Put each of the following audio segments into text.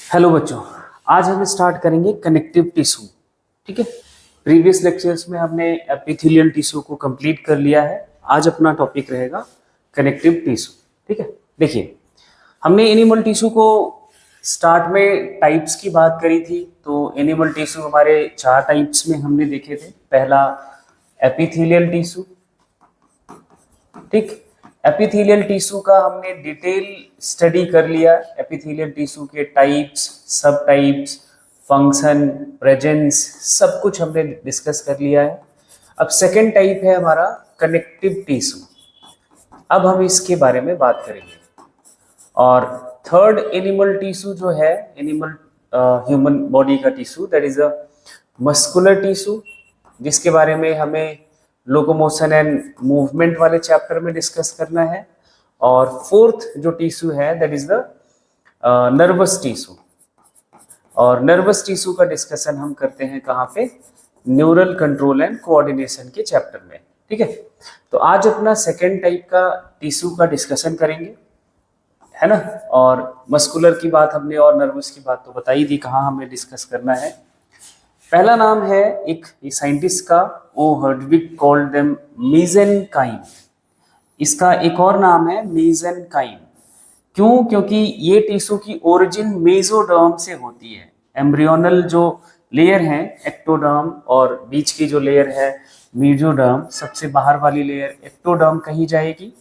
Hello बच्चों, आज हम स्टार्ट करेंगे कनेक्टिव टिश्यू। ठीक है, प्रीवियस लेक्चर्स में हमने एपिथेलियल टिश्यू को कंप्लीट कर लिया है। आज अपना टॉपिक रहेगा कनेक्टिव टिश्यू। ठीक है, देखिए हमने एनिमल टिश्यू को स्टार्ट में टाइप्स की बात करी थी। तो एनिमल टिश्यू हमारे 4 टाइप्स में हमने देखे थे। पहला एपिथेलियल टिश्यू। ठीक, एपिथेलियल टिश्यू का हमने डिटेल स्टडी कर लिया। एपिथेलियल टिश्यू के टाइप्स, सब टाइप्स, फंक्शन, प्रेजेंस, सब कुछ हमने डिस्कस कर लिया है। अब सेकेंड टाइप है हमारा कनेक्टिव टिश्यू। अब हम इसके बारे में बात करेंगे। और थर्ड एनिमल टिश्यू जो है, एनिमल ह्यूमन बॉडी का tissue, that is a muscular tissue, जिसके बारे में हमें लोकोमोशन एंड मूवमेंट वाले चैप्टर में डिस्कस करना है। और फोर्थ जो टिश्यू है that is the nervous tissue. और नर्वस टिश्यू का डिस्कशन हम करते हैं कहाँ पे? न्यूरल कंट्रोल एंड कोऑर्डिनेशन के चैप्टर में। ठीक है, तो आज अपना सेकेंड टाइप का टिश्यू का डिस्कशन करेंगे, है ना। और मस्कुलर की बात हमने और नर्वस की बात तो बताई दी, कहाँ हमें डिस्कस करना है। पहला नाम है एक साइंटिस्ट का, ओ हर्डविग कॉल्ड देम मीजेनकाइम। इसका एक और नाम है मीजेनकाइम। क्यों? क्योंकि ये टिश्यू की ओरिजिन मेसोडर्म से होती है। एम्ब्रियोनल जो लेयर है एक्टोडर्म, और बीच की जो लेयर है मेसोडर्म, सबसे बाहर वाली लेयर एक्टोडर्म कही जाएगी,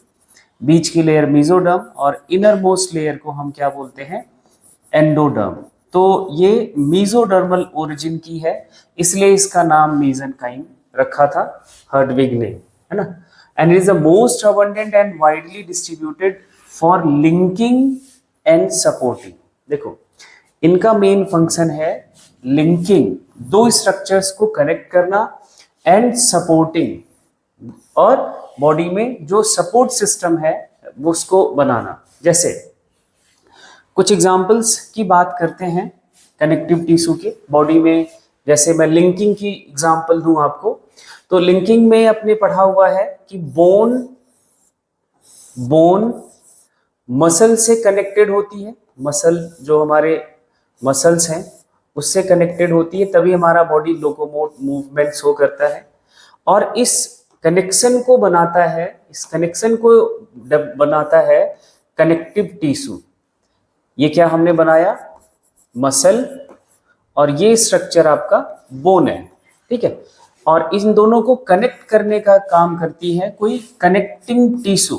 बीच की लेयर मेसोडर्म, और इनर मोस्ट लेयर को हम क्या बोलते हैं? एंडोडर्म। तो ये मेसोडर्मल ओरिजिन की है, इसलिए इसका नाम मीजेनकाइम रखा था हर्डविग ने, है ना। And it is the most abundant and widely distributed for linking and supporting. देखो, इनका मेन फंक्शन है लिंकिंग, दो स्ट्रक्चर्स को कनेक्ट करना, एंड सपोर्टिंग, और बॉडी में जो सपोर्ट सिस्टम है उसको बनाना। जैसे कुछ एग्जाम्पल्स की बात करते हैं कनेक्टिव टिश्यू के बॉडी में। जैसे मैं लिंकिंग की एग्जाम्पल दूं आपको, तो लिंकिंग में अपने पढ़ा हुआ है कि बोन मसल से कनेक्टेड होती है। मसल जो हमारे मसल्स हैं उससे कनेक्टेड होती है, तभी हमारा बॉडी लोकोमोट मूवमेंट शो करता है। और इस कनेक्शन को बनाता है, कनेक्टिव टिश्यू। ये क्या हमने बनाया? मसल, और ये स्ट्रक्चर आपका बोन है। ठीक है, और इन दोनों को कनेक्ट करने का काम करती है कोई कनेक्टिंग टिश्यू।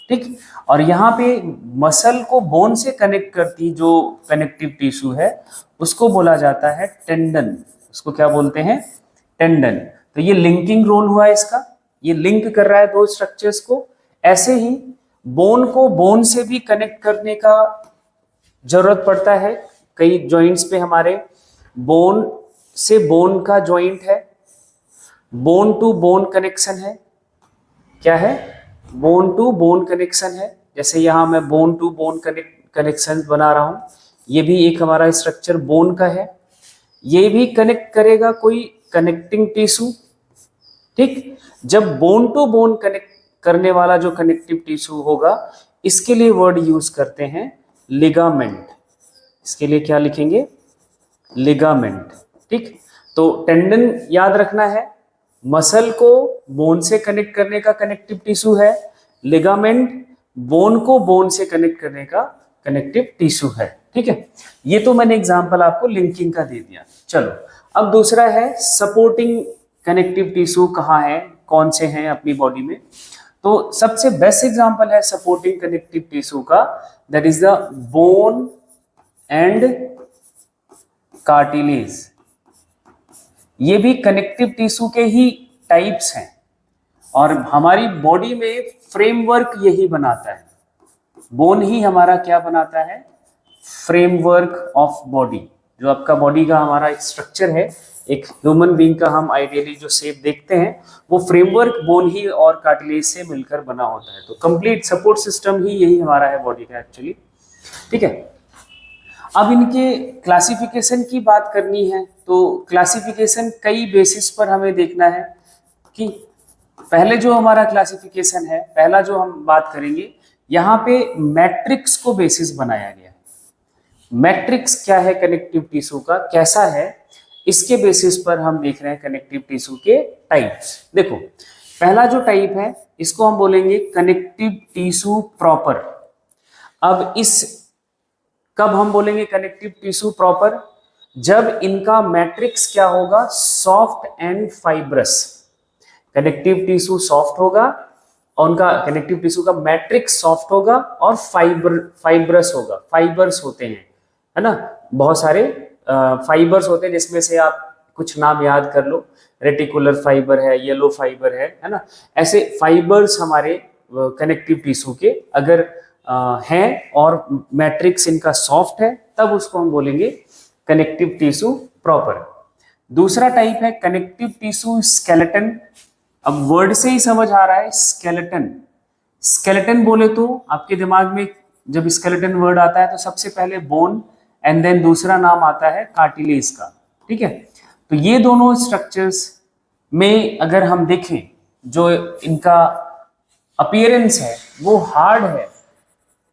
ठीक, और यहाँ पे मसल को बोन से कनेक्ट करती जो कनेक्टिव टिश्यू है उसको बोला जाता है टेंडन। उसको क्या बोलते हैं? टेंडन। तो ये लिंकिंग रोल हुआ इसका, ये लिंक कर रहा है दो स्ट्रक्चर्स को। ऐसे ही बोन को बोन से भी कनेक्ट करने का जरूरत पड़ता है। कई जॉइंट्स पे हमारे बोन से बोन का जॉइंट है, बोन टू बोन कनेक्शन है। क्या है? बोन टू बोन कनेक्शन है। जैसे यहाँ मैं बोन टू बोन कनेक्शन बना रहा हूँ, ये भी एक हमारा स्ट्रक्चर बोन का है, ये भी कनेक्ट करेगा कोई कनेक्टिंग टिश्यू। ठीक, जब बोन टू बोन कनेक्ट करने वाला जो कनेक्टिव टिश्यू होगा, इसके लिए वर्ड यूज करते हैं लिगामेंट। इसके लिए क्या लिखेंगे? लिगामेंट। ठीक, तो टेंडन याद रखना है, मसल को बोन से कनेक्ट करने का कनेक्टिव टिश्यू है। लिगामेंट बोन को बोन से कनेक्ट करने का कनेक्टिव टिश्यू है। ठीक है, ये तो मैंने एग्जांपल आपको लिंकिंग का दे दिया। चलो, अब दूसरा है सपोर्टिंग कनेक्टिव टिश्यू। कहाँ है, कौन से हैं अपनी बॉडी में? तो सबसे बेस्ट एग्जांपल है सपोर्टिंग कनेक्टिव टिश्यू का, that is the bone and cartilage. ये भी कनेक्टिव टिश्यू के ही टाइप्स हैं, और हमारी बॉडी में फ्रेमवर्क यही बनाता है। बोन ही हमारा क्या बनाता है? Framework of body. जो आपका बॉडी का हमारा एक स्ट्रक्चर है, एक ह्यूमन बीइंग का हम आइडियली जो शेप देखते हैं, वो फ्रेमवर्क बोन ही और कार्टिलेज से मिलकर बना होता है। तो कंप्लीट सपोर्ट सिस्टम ही यही हमारा है बॉडी का एक्चुअली। ठीक है, अब इनके क्लासिफिकेशन की बात करनी है, तो क्लासिफिकेशन कई बेसिस पर हमें देखना है। कि पहले जो हमारा क्लासिफिकेशन है, पहला जो हम बात करेंगे, यहाँ पे मैट्रिक्स को बेसिस बनाया गया है। मैट्रिक्स क्या है कनेक्टिव टिश्यू का, कैसा है, इसके बेसिस पर हम देख रहे हैं कनेक्टिव टिश्यू के टाइप्स। देखो पहला जो टाइप है इसको हम बोलेंगे कनेक्टिव टिश्यू प्रॉपर। अब इस कब हम बोलेंगे कनेक्टिव टिश्यू प्रॉपर, जब इनका मैट्रिक्स क्या होगा, soft and fibrous. Connective tissue soft होगा और उनका कनेक्टिव टिश्यू का मैट्रिक्स सॉफ्ट होगा और फाइब्रस होगा। फाइबर्स होते हैं, है ना, बहुत सारे फाइबर्स होते हैं जिसमें से आप कुछ नाम याद कर लो, रेटिकुलर फाइबर है, येलो फाइबर है ना, ऐसे फाइबर्स हमारे कनेक्टिव टिश्यू के अगर हैं और मैट्रिक्स इनका सॉफ्ट है तब उसको हम बोलेंगे कनेक्टिव टिश्यू प्रॉपर। दूसरा टाइप है कनेक्टिव टिश्यू स्केलेटन। अब वर्ड से ही समझ आ रहा है स्केलेटन। स्केलेटन बोले तो आपके दिमाग में जब स्केलेटन वर्ड आता है तो सबसे पहले बोन एंड देन दूसरा नाम आता है कार्टिलेज का, ठीक है। तो ये दोनों स्ट्रक्चर्स में अगर हम देखें जो इनका अपीयरेंस है वो हार्ड है।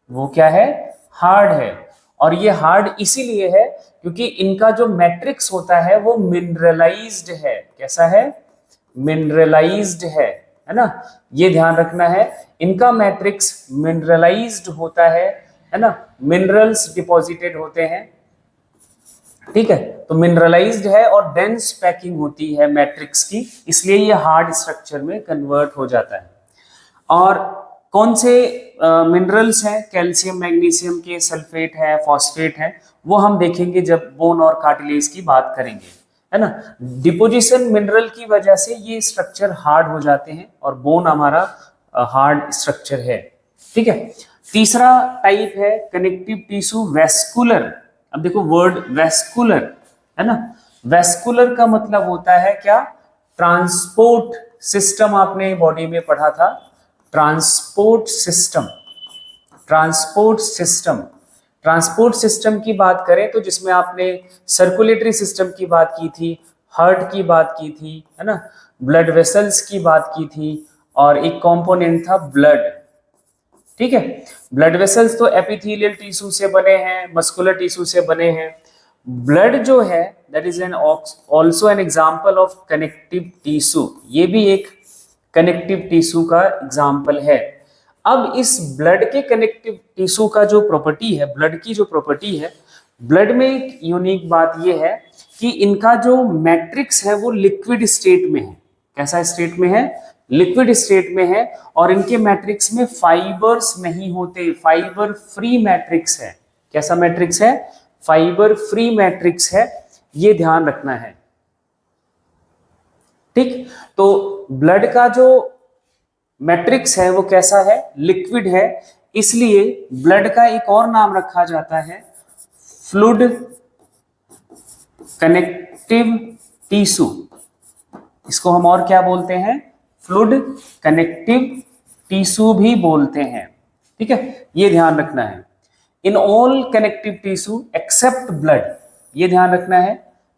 वो क्या है, हार्ड है। और ये हार्ड इसीलिए है क्योंकि इनका जो मैट्रिक्स होता है वो मिनरलाइज्ड है। कैसा है, मिनरलाइज्ड है ना, ये ध्यान रखना है। इनका मैट्रिक्स मिनरलाइज्ड होता है ना, मिनरल्स डिपॉजिटेड होते हैं, ठीक है। तो मिनरलाइज्ड है और डेंस पैकिंग होती है मैट्रिक्स की, इसलिए ये हार्ड स्ट्रक्चर में कन्वर्ट हो जाता है। और कौन से मिनरल्स हैं, कैल्शियम मैग्नीशियम के सल्फेट है, फॉस्फेट है, वो हम देखेंगे जब बोन और कार्टिलेज की बात करेंगे, है ना। डिपोजिशन मिनरल की वजह से ये स्ट्रक्चर हार्ड हो जाते हैं और बोन हमारा हार्ड स्ट्रक्चर है, ठीक है। तीसरा टाइप है कनेक्टिव टिश्यू वेस्कुलर। अब देखो वर्ड वेस्कुलर है ना, वेस्कुलर का मतलब होता है क्या, ट्रांसपोर्ट सिस्टम। आपने बॉडी में पढ़ा था transport system. Transport system, transport system की बात करें तो जिसमें आपने सर्कुलेटरी सिस्टम की बात की थी, हार्ट की बात की थी, है ना, ब्लड वेसल्स की बात की थी और एक कंपोनेंट था ब्लड, ठीक है। ब्लड वेसल्स तो एपिथेलियल टिश्यू से बने हैं, मस्कुलर टिश्यू से बने हैं। ब्लड जो है that is an also an example of connective tissue, ये भी एक कनेक्टिव टिश्यू का एग्जाम्पल है। अब इस ब्लड के कनेक्टिव टिश्यू का जो प्रॉपर्टी है, ब्लड की जो प्रॉपर्टी है, ब्लड में एक यूनिक बात यह है कि इनका जो मैट्रिक्स है वो लिक्विड स्टेट में है। कैसा स्टेट में है, लिक्विड स्टेट में है। और इनके मैट्रिक्स में फाइबर्स नहीं होते, फाइबर फ्री मैट्रिक्स है। कैसा मैट्रिक्स है, फाइबर फ्री मैट्रिक्स है, ये ध्यान रखना है, ठीक। तो ब्लड का जो मैट्रिक्स है वो कैसा है, लिक्विड है, इसलिए ब्लड का एक और नाम रखा जाता है फ्लूइड कनेक्टिव टिश्यू। इसको हम और क्या बोलते हैं, फ्लूइड कनेक्टिव टिश्यू भी बोलते हैं, ठीक है। ये ध्यान रखना है। In all connective tissue except blood, ये ध्यान रखना है,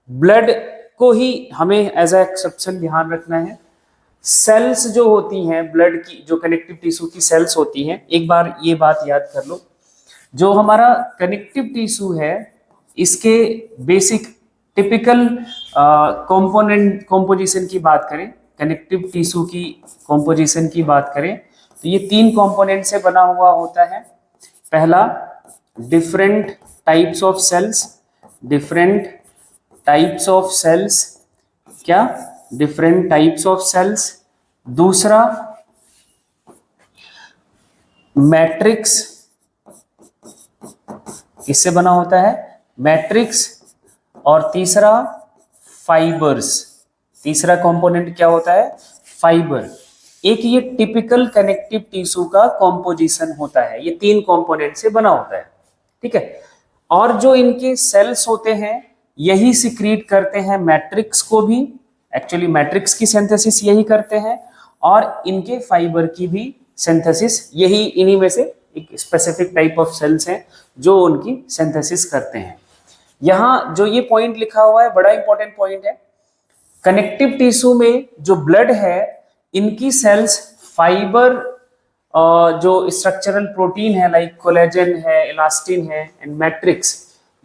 ब्लड को ही हमें एज ए एक्सेप्शन ध्यान रखना है। सेल्स जो होती हैं ब्लड की, जो कनेक्टिव टिश्यू की सेल्स होती हैं, एक बार ये बात याद कर लो, जो हमारा कनेक्टिव टिश्यू है इसके बेसिक टिपिकल कंपोनेंट कंपोजिशन की बात करें, कनेक्टिव टिश्यू की कंपोजिशन की बात करें तो ये 3 कंपोनेंट से बना हुआ होता है। पहला different types of cells, different types of cells, क्या, डिफरेंट टाइप्स ऑफ सेल्स। दूसरा मैट्रिक्स, इससे बना होता है मैट्रिक्स। और तीसरा फाइबर्स, तीसरा कंपोनेंट क्या होता है, फाइबर। एक ये टिपिकल कनेक्टिव टिश्यू का कंपोजिशन होता है, ये 3 कंपोनेंट से बना होता है, ठीक है। और जो इनके सेल्स होते हैं यही सिक्रीट करते हैं मैट्रिक्स को भी, एक्चुअली मैट्रिक्स की सिंथेसिस यही करते हैं और इनके फाइबर की भी सिंथेसिस यही, इन्हीं में से एक स्पेसिफिक टाइप ऑफ सेल्स हैं जो उनकी सिंथेसिस करते हैं। यहाँ जो ये पॉइंट लिखा हुआ है बड़ा इंपॉर्टेंट पॉइंट है। कनेक्टिव टिश्यू में जो ब्लड है इनकी सेल्स फाइबर जो स्ट्रक्चरल प्रोटीन है लाइक कोलेजन है, इलास्टिन है एंड मैट्रिक्स,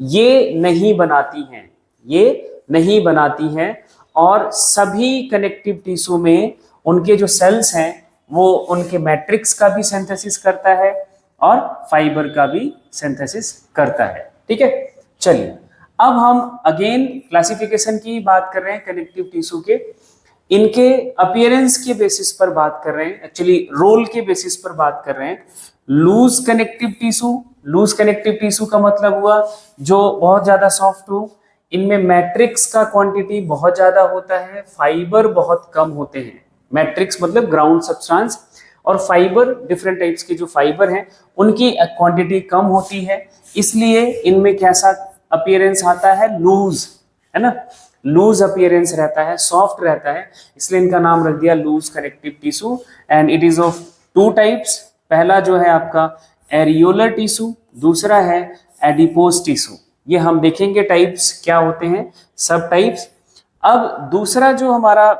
ये नहीं बनाती हैं, ये नहीं बनाती हैं। और सभी कनेक्टिव टिश्यू में उनके जो सेल्स हैं वो उनके मैट्रिक्स का भी सिंथेसिस करता है और फाइबर का भी सिंथेसिस करता है। ठीक है, चलिए अब हम अगेन क्लासिफिकेशन की बात कर रहे हैं कनेक्टिव टिश्यू के। इनके अपीयरेंस के बेसिस पर बात कर रहे हैं, एक्चुअली रोल के बेसिस पर बात कर रहे हैं। Loose connective tissue, loose connective tissue का मतलब हुआ जो बहुत ज्यादा सॉफ्ट हो, इनमें मैट्रिक्स का क्वांटिटी बहुत ज्यादा होता है, फाइबर बहुत कम होते हैं। मैट्रिक्स मतलब ग्राउंड सब्सटेंस, और फाइबर डिफरेंट टाइप्स के जो फाइबर हैं उनकी क्वांटिटी कम होती है, इसलिए इनमें कैसा अपीयरेंस आता है, लूज, है ना, लूज अपीयरेंस रहता है, सॉफ्ट रहता है, इसलिए इनका नाम रख दिया loose connective tissue. And it is of two types, पहला जो है आपका एरियोलर टिश्यू, दूसरा है एडिपोज टिश्यू। ये हम देखेंगे टाइप्स क्या होते हैं, सब टाइप्स। अब दूसरा जो हमारा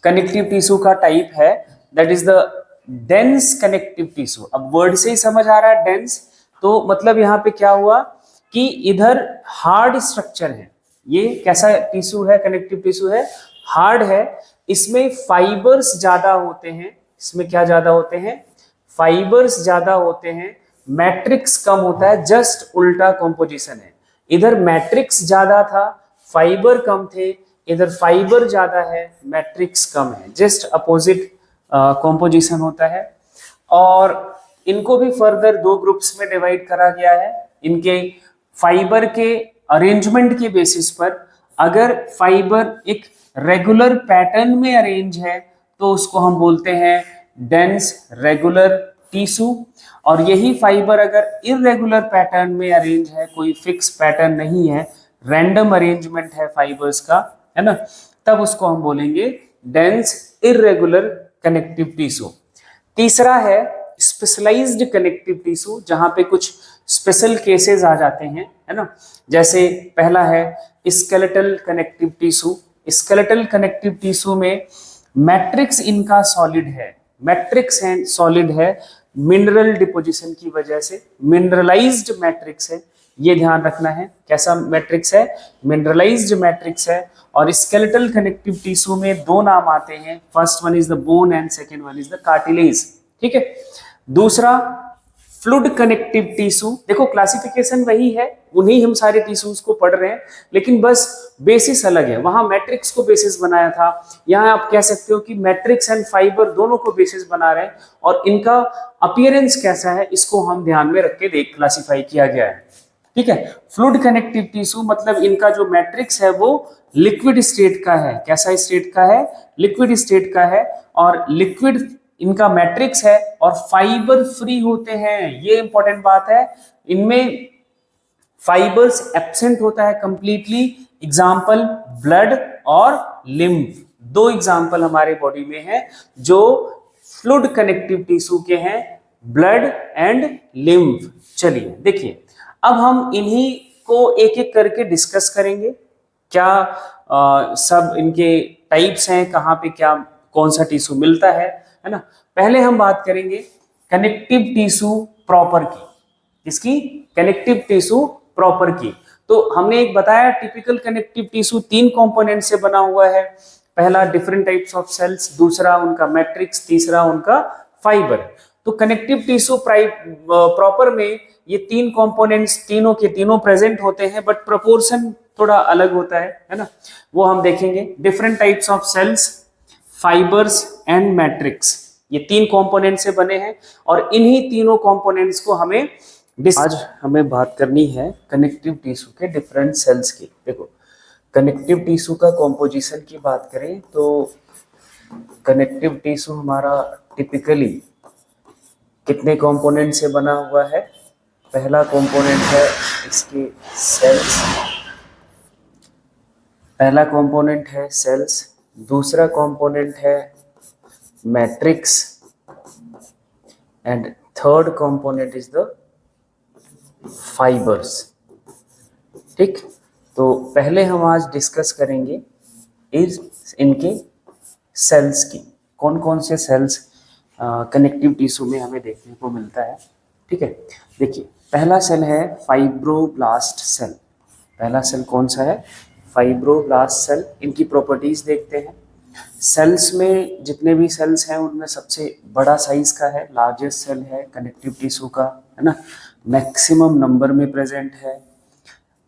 कनेक्टिव टिश्यू का टाइप है that is the dense connective tissue. अब वर्ड से ही समझ आ रहा है डेंस, तो मतलब यहाँ पे क्या हुआ कि इधर हार्ड स्ट्रक्चर है, ये कैसा टिश्यू है, कनेक्टिव टिश्यू है, हार्ड है, इसमें फाइबर्स ज्यादा होते हैं, इसमें क्या ज्यादा होते हैं, फाइबर्स ज्यादा होते हैं, मैट्रिक्स कम होता है, जस्ट उल्टा कॉम्पोजिशन है। इधर मैट्रिक्स ज्यादा था, फाइबर कम थे, इधर फाइबर ज्यादा है, मैट्रिक्स कम है, जस्ट अपोजिट कॉम्पोजिशन होता है। और इनको भी फर्दर दो ग्रुप्स में डिवाइड करा गया है। इनके फाइबर के अरेंजमेंट के बेसिस पर, अगर फाइबर एक रेगुलर पैटर्न में अरेंज है तो उसको हम बोलते हैं डेंस रेगुलर टिश्यू, और यही फाइबर अगर इरेगुलर पैटर्न में अरेंज है, कोई फिक्स पैटर्न नहीं है, रैंडम अरेंजमेंट है फाइबर्स का, है ना, तब उसको हम बोलेंगे डेंस इरेगुलर कनेक्टिव टिश्यू। तीसरा है स्पेशलाइज्ड कनेक्टिव टिश्यू, जहां पे कुछ स्पेशल केसेस आ जाते हैं, है ना, जैसे पहला है skeletal connective tissue. Skeletal connective tissue में मैट्रिक्स इनका सॉलिड है, मैट्रिक्स है सॉलिड है, मिनरल डिपोजिशन की वजह से मिनरलाइज्ड मैट्रिक्स है, ये ध्यान रखना है, कैसा मैट्रिक्स है, मिनरलाइज्ड मैट्रिक्स है। और स्केलेटल कनेक्टिव टिश्यू में दो नाम आते हैं, first one is the bone and second one is the cartilage. ठीक है, दूसरा फ्लूइड कनेक्टिव टिश्यू, देखो क्लासिफिकेशन वही है, उन्हीं हम सारे टिश्यूज को पढ़ रहे हैं, लेकिन बस बेसिस अलग है। वहां मैट्रिक्स को बेसिस बनाया था, यहाँ आप कह सकते हो कि मैट्रिक्स एंड फाइबर दोनों को बेसिस बना रहे हैं, और इनका अपीयरेंस कैसा है इसको हम ध्यान में रख के देख क्लासिफाई किया गया है। ठीक है, फ्लूइड कनेक्टिव टिश्यू मतलब इनका जो मैट्रिक्स है वो लिक्विड स्टेट का है, कैसा स्टेट का है, लिक्विड स्टेट का है, और लिक्विड इनका मैट्रिक्स है, और फाइबर फ्री होते हैं, ये इंपॉर्टेंट बात है, इनमें फाइबर्स एब्सेंट होता है कंप्लीटली। एग्जाम्पल ब्लड और लिम्फ, दो एग्जाम्पल हमारे बॉडी में है जो फ्लूइड कनेक्टिव टिश्यू के हैं, ब्लड एंड लिम्फ। चलिए देखिए, अब हम इन्हीं को एक एक करके डिस्कस करेंगे, क्या सब इनके टाइप्स हैं, कहाँ पे क्या कौन सा टिश्यू मिलता है ना। पहले हम बात करेंगे कनेक्टिव टिश्यू प्रॉपर की, इसकी कनेक्टिव टिश्यू प्रॉपर की। तो हमने एक बताया टिपिकल कनेक्टिव टिश्यू तीन कंपोनेंट से बना हुआ है, पहला डिफरेंट टाइप्स ऑफ सेल्स, दूसरा उनका मैट्रिक्स, तीसरा उनका फाइबर। तो कनेक्टिव टिश्यू प्रॉपर में ये तीन कंपोनेंट्स तीनों के तीनों प्रेजेंट होते हैं, बट प्रोपोर्शन थोड़ा अलग होता है ना, वो हम देखेंगे। Different types of cells, fibres and matrix, ये तीन कंपोनेंट से बने हैं, और इन्हीं तीनों कंपोनेंट्स को हमें आज हमें बात करनी है कनेक्टिव टिश्यू के डिफरेंट सेल्स की। देखो कनेक्टिव टिश्यू का कॉम्पोजिशन की बात करें तो कनेक्टिव टिश्यू हमारा टिपिकली कितने कंपोनेंट से बना हुआ है। पहला कंपोनेंट है इसके सेल्स, पहला कंपोनेंट है सेल्स, दूसरा कंपोनेंट है matrix, and third component is the fibres. ठीक, तो पहले हम आज डिस्कस करेंगे इनके सेल्स की, कौन कौन से सेल्स कनेक्टिव टिश्यू में हमें देखने को मिलता है। ठीक है, देखिए पहला सेल है फाइब्रोब्लास्ट सेल। पहला सेल कौन सा है? Fibroblast cell. इनकी प्रॉपर्टीज देखते हैं। सेल्स में जितने भी सेल्स हैं उनमें सबसे बड़ा साइज का है, लार्जेस्ट सेल है कनेक्टिव टिश्यू का, है ना, मैक्सिमम नंबर में प्रेजेंट है।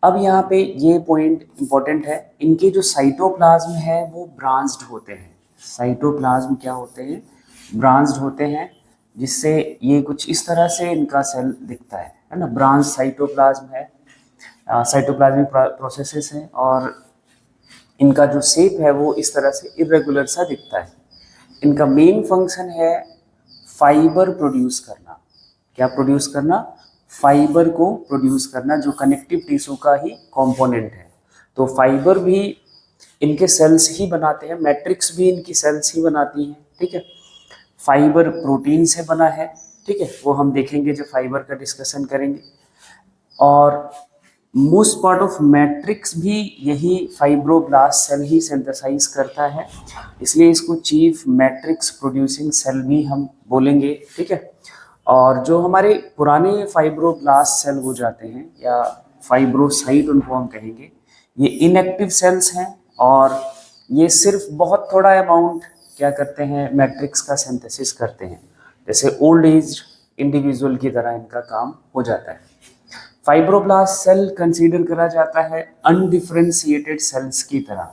अब यहाँ पे ये पॉइंट इंपॉर्टेंट है, इनके जो साइटोप्लाज्म है वो ब्रांच्ड होते हैं। साइटोप्लाज्म क्या होते हैं? ब्रांच्ड होते हैं, जिससे ये कुछ इस तरह से इनका सेल दिखता है ना, ब्रांच साइटोप्लाज्म है। साइटोप्लाज्मिक प्रोसेसेस हैं और इनका जो शेप है वो इस तरह से इरेगुलर सा दिखता है। इनका मेन फंक्शन है फाइबर प्रोड्यूस करना। क्या प्रोड्यूस करना? फाइबर को प्रोड्यूस करना, जो कनेक्टिव टिश्यू का ही कंपोनेंट है। तो फाइबर भी इनके सेल्स ही बनाते हैं, मैट्रिक्स भी इनकी सेल्स ही बनाती हैं, ठीक है। फाइबर प्रोटीन से बना है, ठीक है, वो हम देखेंगे जब फाइबर का डिस्कशन करेंगे। और मोस्ट पार्ट ऑफ मैट्रिक्स भी यही फाइब्रोब्लास्ट सेल ही सिंथेसाइज करता है, इसलिए इसको चीफ मैट्रिक्स प्रोड्यूसिंग सेल भी हम बोलेंगे, ठीक है। और जो हमारे पुराने फाइब्रोब्लास्ट सेल हो जाते हैं या फाइब्रोसाइट उनको हम कहेंगे, ये इनएक्टिव सेल्स हैं और ये सिर्फ बहुत थोड़ा अमाउंट क्या करते हैं, मैट्रिक्स का सिंथेसिस करते हैं। जैसे ओल्ड एज इंडिविजुअल की तरह इनका काम हो जाता है। फाइब्रोब्लास्ट सेल कंसीडर करा जाता है अनडिफरेंशिएटेड सेल्स की तरह,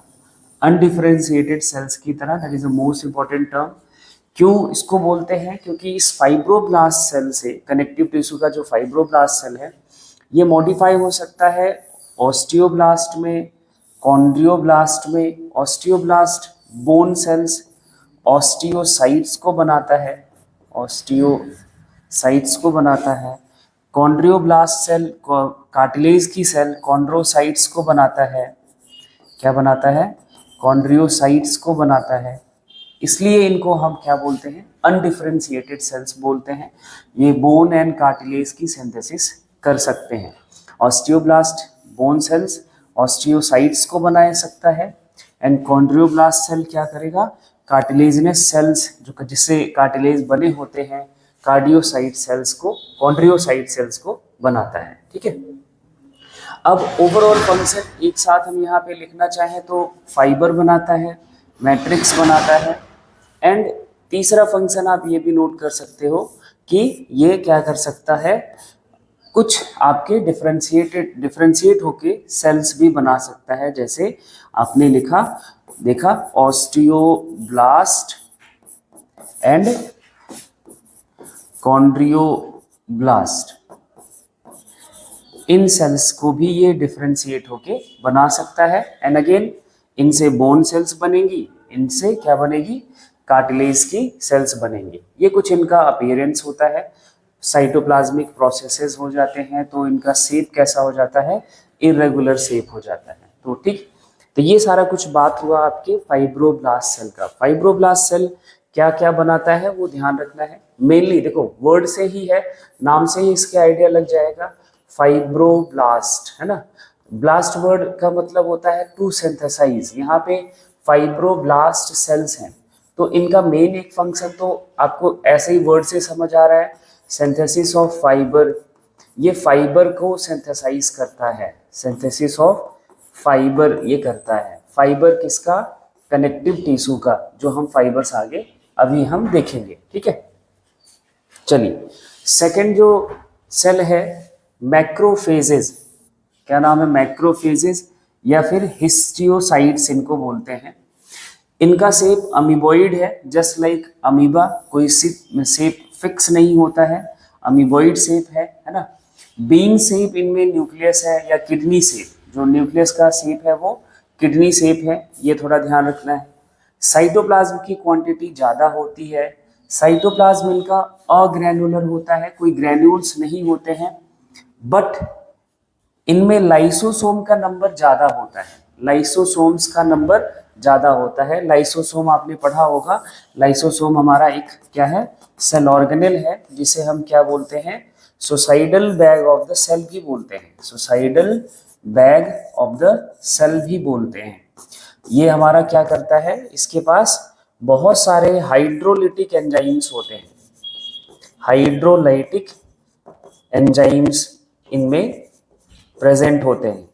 अनडिफरेंशिएटेड सेल्स की तरह, that is the most important term. क्यों इसको बोलते हैं? क्योंकि इस फाइब्रोब्लास्ट सेल से, कनेक्टिव टिश्यू का जो फाइब्रोब्लास्ट सेल है, ये मॉडिफाई हो सकता है ऑस्टियोब्लास्ट में, कॉन्ड्रियोब्लास्ट में। ऑस्टियोब्लास्ट बोन सेल्स, ऑस्टियोसाइट्स को बनाता है, ऑस्टियोसाइट्स को बनाता है। कॉन्ड्रियोब्लास्ट सेल कार्टिलेज की सेल कॉन्ड्रोसाइट्स को बनाता है। क्या बनाता है? कॉन्ड्रियोसाइट्स को बनाता है। इसलिए इनको हम क्या बोलते हैं? अनडिफरेंशिएटेड सेल्स बोलते हैं। ये बोन एंड कार्टिलेज की सिंथेसिस कर सकते हैं। ऑस्टियोब्लास्ट बोन सेल्स ऑस्टियोसाइट्स को बना सकता है एंड कॉन्ड्रियोब्लास्ट सेल क्या करेगा? कार्टिलेजिनस सेल्स जो जिससे कार्टिलेज बने होते हैं, कार्डियोसाइट सेल्स को, कॉन्ड्रियोसाइट सेल्स को बनाता है, ठीक है। अब ओवरऑल फंक्शन एक साथ हम यहाँ पे लिखना चाहें तो फाइबर बनाता है, मैट्रिक्स बनाता है, एंड तीसरा फंक्शन आप ये भी नोट कर सकते हो कि ये क्या कर सकता है, कुछ आपके डिफरेंशिएट होके सेल्स भी बना सकता है। जैसे आपने देखा ऑस्टियोब्लास्ट एंड कॉन्ड्रियोब्लास्ट, इन सेल्स को भी ये डिफरेंशिएट होके बना सकता है। एंड अगेन इनसे बोन सेल्स बनेंगी, इनसे क्या बनेगी? कार्टिलेज की सेल्स बनेंगी। ये कुछ इनका अपीयरेंस होता है। साइटोप्लाज्मिक प्रोसेसेस हो जाते हैं तो इनका शेप कैसा हो जाता है? इरेगुलर शेप हो जाता है। तो ठीक, तो ये सारा कुछ बात हुआ आपके फाइब्रोब्लास्ट सेल का। फाइब्रोब्लास्ट सेल क्या क्या बनाता है वो ध्यान रखना है। मेनली देखो वर्ड से ही है, नाम से ही इसके आइडिया लग जाएगा, फाइब्रोब्लास्ट, है ना। ब्लास्ट वर्ड का मतलब होता है टू सिंथेसाइज। यहाँ पे फाइब्रोब्लास्ट सेल्स हैं तो इनका मेन एक फंक्शन तो आपको ऐसे ही वर्ड से समझ आ रहा है, सिंथेसिस ऑफ फाइबर। ये फाइबर को सिंथेसाइज करता है, सिंथेसिस ऑफ फाइबर ये करता है। फाइबर किसका? कनेक्टिव टिश्यू का, जो हम फाइबर्स आगे अभी हम देखेंगे, ठीक है। चलिए सेकंड जो सेल है मैक्रोफेजेस। क्या नाम है? मैक्रोफेजेस या फिर हिस्टियोसाइट्स इनको बोलते हैं। इनका शेप अमीबॉइड है, जस्ट लाइक अमीबा, कोई शेप फिक्स नहीं होता है, अमीबॉइड शेप है ना। बीन शेप इनमें न्यूक्लियस है या किडनी शेप, जो न्यूक्लियस का शेप है वो किडनी शेप है, ये थोड़ा ध्यान रखना है। साइटोप्लाज्म की क्वांटिटी ज़्यादा होती है। साइटोप्लाज्म इनका अग्रैनुलर होता है, कोई ग्रैन्यूल्स नहीं होते हैं, बट इनमें लाइसोसोम का नंबर ज़्यादा होता है। लाइसोसोम्स का नंबर ज़्यादा होता है। लाइसोसोम आपने पढ़ा होगा, लाइसोसोम हमारा एक क्या है? सेल ऑर्गेनेल है, जिसे हम क्या बोलते हैं? Suicidal bag of the cell भी बोलते हैं, suicidal bag of the cell भी बोलते हैं। ये हमारा क्या करता है? इसके पास बहुत सारे हाइड्रोलिटिक एंजाइम्स होते हैं, हाइड्रोलाइटिक एंजाइम्स इनमें प्रेजेंट होते हैं।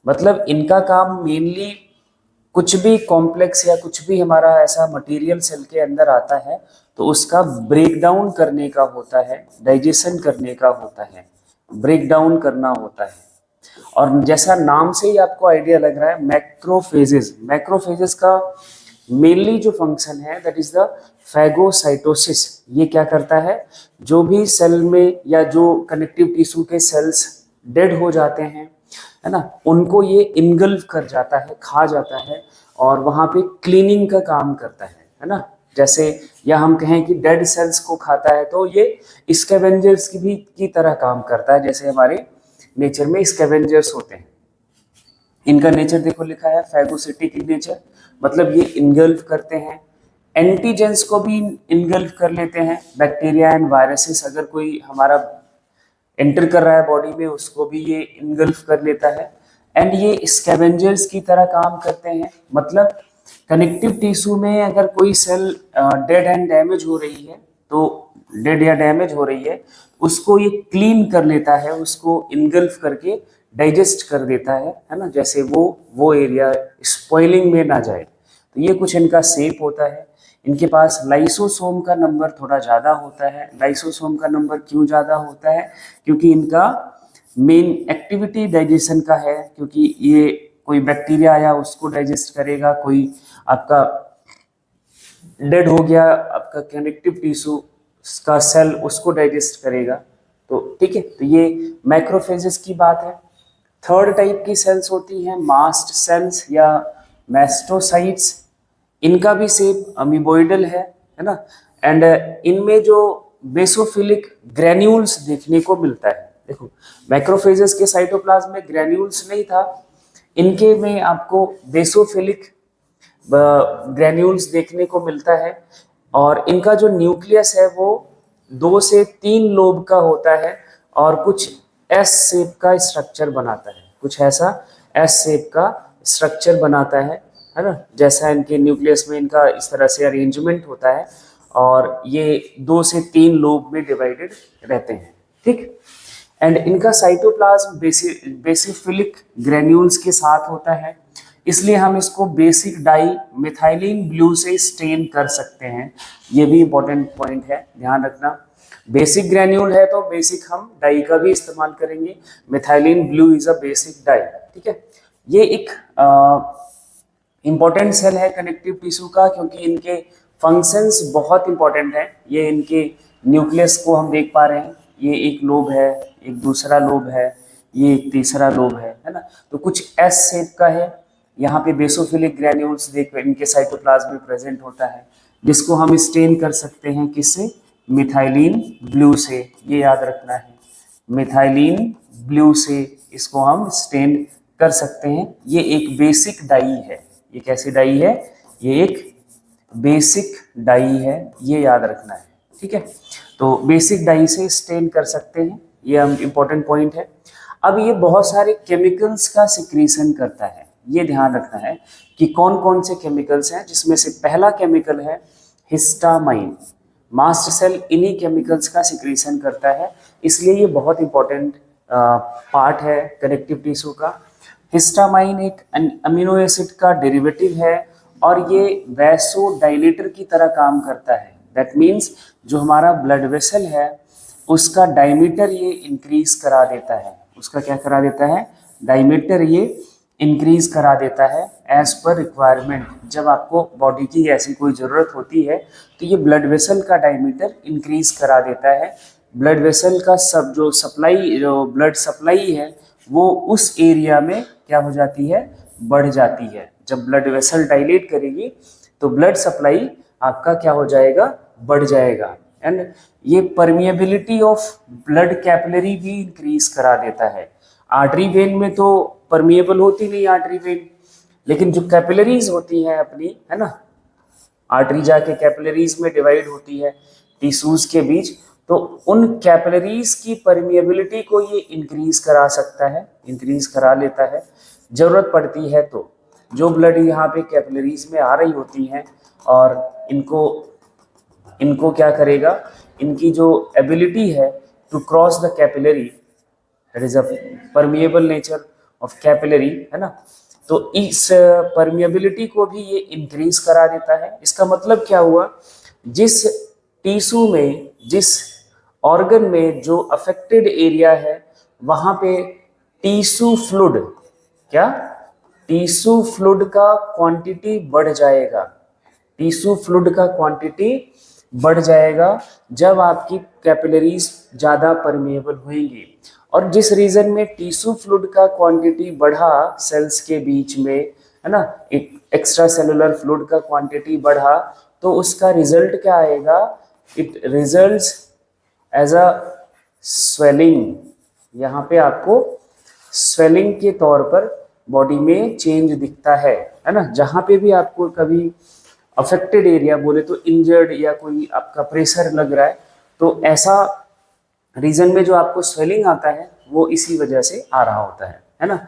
मतलब इनका काम मेनली कुछ भी कॉम्प्लेक्स या कुछ भी हमारा ऐसा मटेरियल सेल के अंदर आता है तो उसका ब्रेक डाउन करने का होता है, डाइजेशन करने का होता है, ब्रेक डाउन करना होता है। और जैसा नाम से ही आपको आइडिया लग रहा है, मैक्रोफेजेस, मैक्रोफेजेस का मेनली जो फंक्शन है दैट इज द फैगोसाइटोसिस। ये क्या करता है, जो भी सेल में या जो कनेक्टिव टिश्यू के सेल्स डेड हो जाते हैं, है ना, उनको ये इनगल्फ कर जाता है, खा जाता है और वहां पे क्लीनिंग का काम करता है ना। जैसे या हम कहें कि डेड सेल्स को खाता है तो ये स्कैवेंजर्स की तरह काम करता है। जैसे हमारे नेचर में स्कैवेंजर्स होते हैं, इनका नेचर देखो लिखा है फैगोसिटिक नेचर, मतलब ये इनगल्फ करते हैं। एंटीजेंस को भी इनगल्फ कर लेते हैं, बैक्टीरिया एंड वायरसेस अगर कोई हमारा एंटर कर रहा है बॉडी में उसको भी ये इनगल्फ कर लेता है। एंड ये स्कैवेंजर्स की तरह काम करते हैं, मतलब कनेक्टिव टिश्यू में अगर कोई सेल डेड एंड डैमेज हो रही है तो डेड या डैमेज हो रही है उसको ये क्लीन कर लेता है, उसको इनगल्फ करके डाइजेस्ट कर देता है ना, जैसे वो एरिया स्पॉइलिंग में ना जाए। तो ये कुछ इनका शेप होता है। इनके पास लाइसोसोम का नंबर थोड़ा ज़्यादा होता है। लाइसोसोम का नंबर क्यों ज़्यादा होता है, क्योंकि इनका मेन एक्टिविटी डाइजेशन का है, क्योंकि ये कोई बैक्टीरिया आया उसको डाइजेस्ट करेगा, कोई आपका डेड हो गया आपका कनेक्टिव टिश्यू का सेल उसको डाइजेस्ट करेगा। तो ठीक है, तो ये मैक्रोफेजेस की बात है। थर्ड टाइप की सेल्स होती हैं मास्ट सेल्स या मैस्टोसाइट्स। इनका भी शेप अमीबोइडल है ना। एंड इनमें जो बेसोफिलिक ग्रेन्यूल्स देखने को मिलता है, देखो मैक्रोफेजेस के साइटोप्लाज्म में ग्रेन्यूल्स नहीं था, इनके में आपको बेसोफिलिक ग्रेन्यूल्स देखने को मिलता है। और इनका जो न्यूक्लियस है वो 2 से 3 लोब का होता है और कुछ एस शेप का स्ट्रक्चर बनाता है, कुछ ऐसा एस शेप का स्ट्रक्चर बनाता है ना। जैसा इनके न्यूक्लियस में इनका इस तरह से अरेंजमेंट होता है और ये 2 से 3 लोब में डिवाइडेड रहते हैं, ठीक। एंड इनका साइटोप्लाज्म बेसिफिलिक ग्रेन्यूल्स के साथ होता है, इसलिए हम इसको बेसिक डाई मिथाइलिन ब्लू से स्टेन कर सकते हैं। ये भी इंपॉर्टेंट पॉइंट है, ध्यान रखना। बेसिक ग्रेन्यूल है तो बेसिक हम डाई का भी इस्तेमाल करेंगे। Methylene blue is a basic dye, ठीक है। ये एक इंपॉर्टेंट सेल है कनेक्टिव टिश्यू का, क्योंकि इनके फंक्शंस बहुत इंपॉर्टेंट है। ये इनके न्यूक्लियस को हम देख पा रहे हैं, ये एक लोब है, एक दूसरा लोब है, ये एक तीसरा लोब है ना। तो कुछ एस शेप का है, यहाँ पे बेसोफिलिक ग्रेन्यूल्स देख इनके साइटोप्लाज्म में प्रेजेंट होता है, जिसको हम स्टेन कर सकते हैं किससे, मिथाइलिन ब्लू से। ये याद रखना है, मिथाइलिन ब्लू से इसको हम स्टेन कर सकते हैं। ये एक बेसिक डाई है। ये कैसी डाई है, ये एक बेसिक डाई है, ये याद रखना है, ठीक है। तो बेसिक डाई से स्टेन कर सकते हैं, ये हम इम्पोर्टेंट पॉइंट है। अब ये बहुत सारे केमिकल्स का सिक्रीशन करता है, ये ध्यान रखना है कि कौन कौन से केमिकल्स हैं, जिसमें से पहला केमिकल है हिस्टामाइन। मास्ट सेल इन्हीं केमिकल्स का सिक्रीशन करता है, इसलिए ये बहुत इंपॉर्टेंट पार्ट है कनेक्टिव टिश्यू का। हिस्टामाइन एक अमीनो एसिड का डेरिवेटिव है और ये वैसोडाइलेटर की तरह काम करता है। दैट मीन्स जो हमारा ब्लड वेसल है उसका डायमीटर ये इंक्रीज करा देता है। उसका क्या करा देता है, डायमीटर ये इंक्रीज करा देता है एज पर रिक्वायरमेंट। जब आपको बॉडी की ऐसी कोई ज़रूरत होती है तो ये ब्लड वेसल का डायमीटर इंक्रीज करा देता है। ब्लड वेसल का जो ब्लड सप्लाई है वो उस एरिया में क्या हो जाती है, बढ़ जाती है। जब ब्लड वेसल डायलेट करेगी तो ब्लड सप्लाई आपका क्या हो जाएगा, बढ़ जाएगा। एंड ये परमिएबिलिटी ऑफ ब्लड कैपिलरी भी इंक्रीज करा देता है। आर्टरी वेन में तो परमिएबल होती नहीं आर्टरी वेन, लेकिन जो कैपिलरीज होती हैं अपनी, है ना, आर्टरी जाके कैपिलरीज में डिवाइड होती है टिश्यूज के बीच, तो उन कैपिलरीज की परमिएबिलिटी को ये इंक्रीज करा सकता है, इंक्रीज करा लेता है जरूरत पड़ती है। तो जो ब्लड यहाँ पे कैपिलरीज में आ रही होती हैं और इनको क्या करेगा, इनकी जो एबिलिटी है to cross the capillary, that is a permeable nature of capillary, है ना। तो इस परमिएबिलिटी को भी ये इंक्रीज करा देता है। इसका मतलब क्या हुआ, जिस टिश्यू में, जिस ऑर्गन में जो अफेक्टेड एरिया है वहां पे टिश्यू फ्लूइड, क्या टिश्यू फ्लूइड का क्वांटिटी बढ़ जाएगा, टिश्यू फ्लूइड का क्वांटिटी बढ़ जाएगा जब आपकी कैपिलरीज ज़्यादा परमिएबल होंगी। और जिस रीजन में टिश्यू फ्लूइड का क्वांटिटी बढ़ा सेल्स के बीच में, है ना, एक्स्ट्रा सेलुलर फ्लूइड का क्वांटिटी बढ़ा, तो उसका रिजल्ट क्या आएगा, it results as a swelling. यहाँ पे आपको स्वेलिंग के तौर पर बॉडी में चेंज दिखता है ना। जहाँ पे भी आपको कभी अफेक्टेड एरिया बोले तो इंजर्ड या कोई आपका प्रेशर लग रहा है, तो ऐसा रीजन में जो आपको स्वेलिंग आता है वो इसी वजह से आ रहा होता है ना।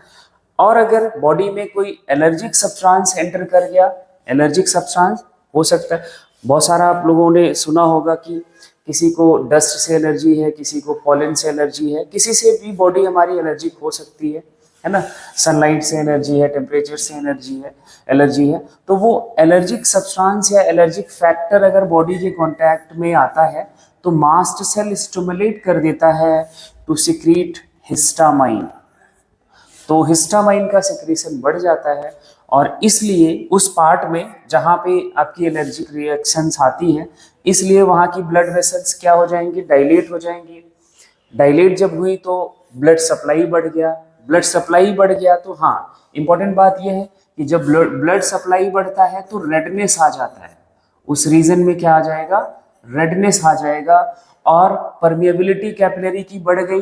और अगर बॉडी में कोई एलर्जिक सब्सटेंस एंटर कर गया, एलर्जिक सब्सटेंस हो सकता है, बहुत सारा आप लोगों ने सुना होगा कि किसी को डस्ट से एलर्जी है, किसी को पॉलन से एलर्जी है, किसी से भी बॉडी हमारी एलर्जिक हो सकती है ना। सनलाइट से एलर्जी है, टेम्परेचर से एलर्जी है, तो वो एलर्जिक सब्सटेंस या एलर्जिक फैक्टर अगर बॉडी के कांटेक्ट में आता है तो मास्ट सेल स्टिमुलेट कर देता है टू सिक्रीट हिस्टामाइन, तो हिस्टामाइन का सिक्रीशन बढ़ जाता है। और इसलिए उस पार्ट में जहाँ पे आपकी एलर्जिक रिएक्शंस आती हैं, इसलिए वहाँ की ब्लड वेसल्स क्या हो जाएंगी, डायलेट हो जाएंगी। डायलेट जब हुई तो ब्लड सप्लाई बढ़ गया, ब्लड सप्लाई बढ़ गया तो हाँ, इंपॉर्टेंट बात यह है कि जब ब्लड सप्लाई बढ़ता है तो रेडनेस आ जाता है, उस रीजन में क्या आ जाएगा, रेडनेस आ जाएगा। और परमिएबिलिटी कैपिलरी की बढ़ गई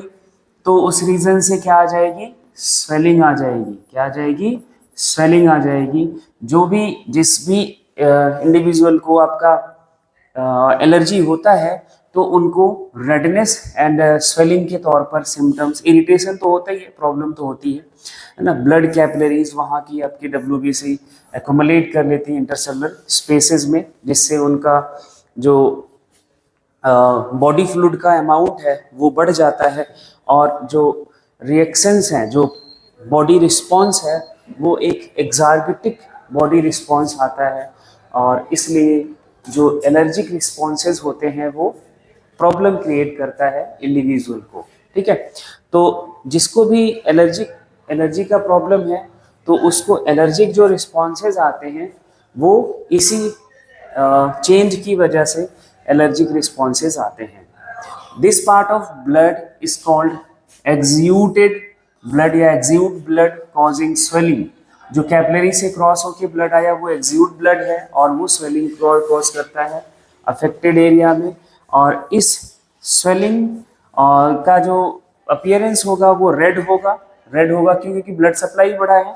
तो उस रीजन से क्या आ जाएगी, स्वेलिंग आ जाएगी। क्या आ जाएगी, स्वेलिंग आ जाएगी। जो भी जिस भी इंडिविजुअल को आपका एलर्जी होता है तो उनको रेडनेस एंड स्वेलिंग के तौर पर सिम्टम्स, इरिटेशन तो होता ही है, प्रॉब्लम तो होती है ना। ब्लड कैपिलरीज वहाँ की आपकी WBC एक्युमुलेट कर लेती है इंटरसेलुलर स्पेसेस में, जिससे उनका जो बॉडी फ्लूइड का अमाउंट है वो बढ़ जाता है, और जो रिएक्शंस हैं, जो बॉडी रिस्पॉन्स है, वो एक एक्सार्बिटिक बॉडी रिस्पॉन्स आता है। और इसलिए जो एलर्जिक रिस्पॉन्सेज होते हैं वो प्रॉब्लम क्रिएट करता है इंडिविजुअल को, ठीक है। तो जिसको भी एलर्जी का प्रॉब्लम है तो उसको एलर्जिक जो रिस्पॉन्सेज आते हैं वो इसी चेंज की वजह से एलर्जिक रिस्पॉन्सेज आते हैं। This part of blood is called exudated blood या एक्सियूट ब्लड कॉजिंग स्वेलिंग। जो कैपिलरी से क्रॉस होकर ब्लड आया वो एक्सियूट ब्लड है और वो स्वेलिंग कॉज करता है अफेक्टेड एरिया में। और इस स्वेलिंग का जो अपीयरेंस होगा वो रेड होगा क्योंकि ब्लड सप्लाई बढ़ा है,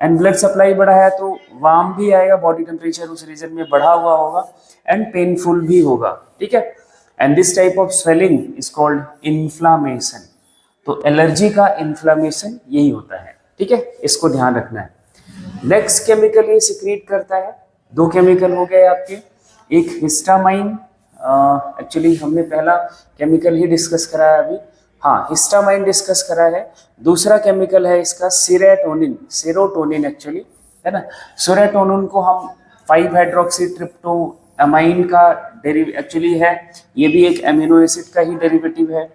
एंड ब्लड सप्लाई बढ़ा है तो वार्म भी आएगा, बॉडी टेम्परेचर उस रीजन में बढ़ा हुआ होगा, एंड पेनफुल भी होगा, ठीक है। And this type of swelling is called inflammation. तो एलर्जी का इन्फ्लामेशन यही होता है, ठीक है, इसको ध्यान रखना है। नेक्स्ट केमिकल ये सिक्रीट करता है, दो केमिकल हो गए आपके, एक हिस्टामाइन, एक्चुअली हमने पहला केमिकल ही डिस्कस करा है अभी, हाँ हिस्टामाइन डिस्कस करा है। दूसरा केमिकल है इसका सेरोटोनिन एक्चुअली, है ना। सेरोटोनिन को हम 5 हाइड्रोक्सी ट्रिप्टोमाइन का एक्चुअली है, ये भी एक एमिनो एसिड का ही डेरिवेटिव है।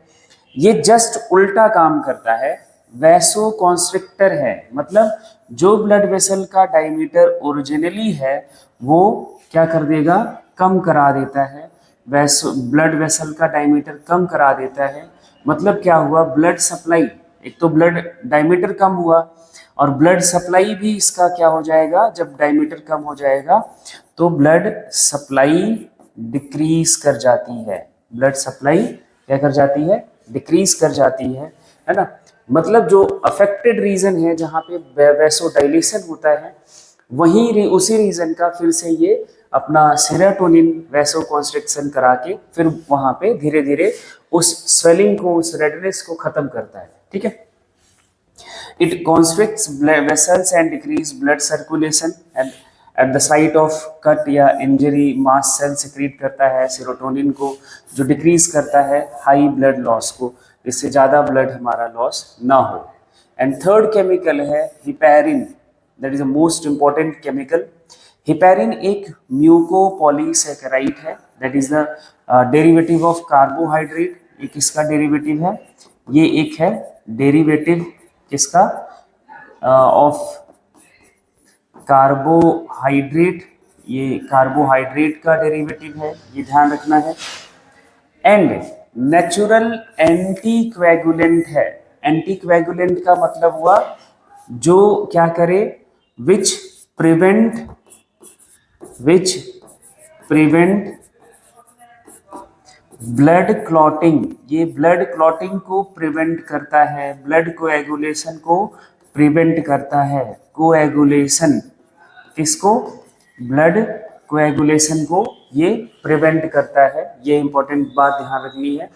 ये जस्ट उल्टा काम करता है, वैसो कॉन्स्ट्रिक्टर है, मतलब जो ब्लड वेसल का डायमीटर ओरिजिनली है वो क्या कर देगा, कम करा देता है, ब्लड वेसल का डायमीटर कम करा देता है। मतलब क्या हुआ, ब्लड सप्लाई, एक तो ब्लड डायमीटर कम हुआ और ब्लड सप्लाई भी इसका क्या हो जाएगा, जब डायमीटर कम हो जाएगा तो ब्लड सप्लाई डिक्रीज कर जाती है, ब्लड सप्लाई क्या कर जाती है, डिक्रीज कर जाती है ना। मतलब जो अफेक्टेड रीजन है जहाँ पे वैसोडाइलेशन होता है वहीं उसी रीजन का फिर से ये अपना सेरोटोनिन वैसो कॉन्स्ट्रिक्शन करा के फिर वहाँ पे धीरे धीरे उस स्वेलिंग को, उस रेडनेस को खत्म करता है, ठीक है। It constricts vessels and decrease blood circulation at the site of cut या इंजरी मास्ट सेल सिक्रीट करता है सेरोटोनिन को, जो डिक्रीज करता है हाई ब्लड लॉस को, इससे ज़्यादा ब्लड हमारा लॉस ना हो। एंड थर्ड केमिकल है heparin, that is the most important chemical. Heparin एक म्यूकोपॉलीसैकेराइड है, that is the derivative of carbohydrate. ये किसका डेरिवेटिव है? ये एक है डेरिवेटिव किसका? ऑफ कार्बोहाइड्रेट, ये कार्बोहाइड्रेट का डेरिवेटिव है, ये ध्यान रखना है। एंड नेचुरल एंटीकोएगुलेंट है। एंटीकोएगुलेंट का मतलब हुआ जो क्या करे, विच प्रिवेंट ब्लड क्लॉटिंग। ये ब्लड क्लॉटिंग को प्रिवेंट करता है, ब्लड कोएगुलेशन को प्रिवेंट करता है। कोएगुलेशन किसको? ब्लड कोएगुलेशन को ये प्रिवेंट करता है। ये इंपॉर्टेंट बात ध्यान रखनी है।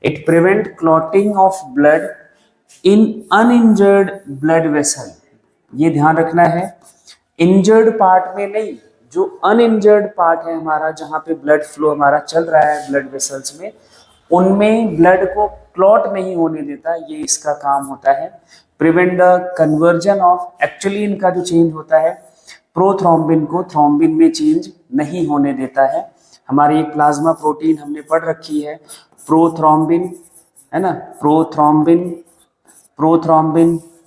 It prevent clotting of blood in uninjured blood vessel. ये ध्यान रखना है, इंजर्ड पार्ट में नहीं, जो अनइंजर्ड पार्ट है हमारा, जहाँ पे ब्लड फ्लो हमारा चल रहा है ब्लड वेसल्स में, उनमें ब्लड को क्लॉट नहीं होने देता, ये इसका काम होता है। Prevent the conversion of, actually इनका जो चेंज होता है प्रोथ्रोम्बिन को थ्रोम्बिन में चेंज नहीं होने देता है। हमारी एक प्लाज्मा प्रोटीन हमने पढ़ रखी है प्रोथ्रोम्बिन, है ना? प्रोथ्रोम्बिन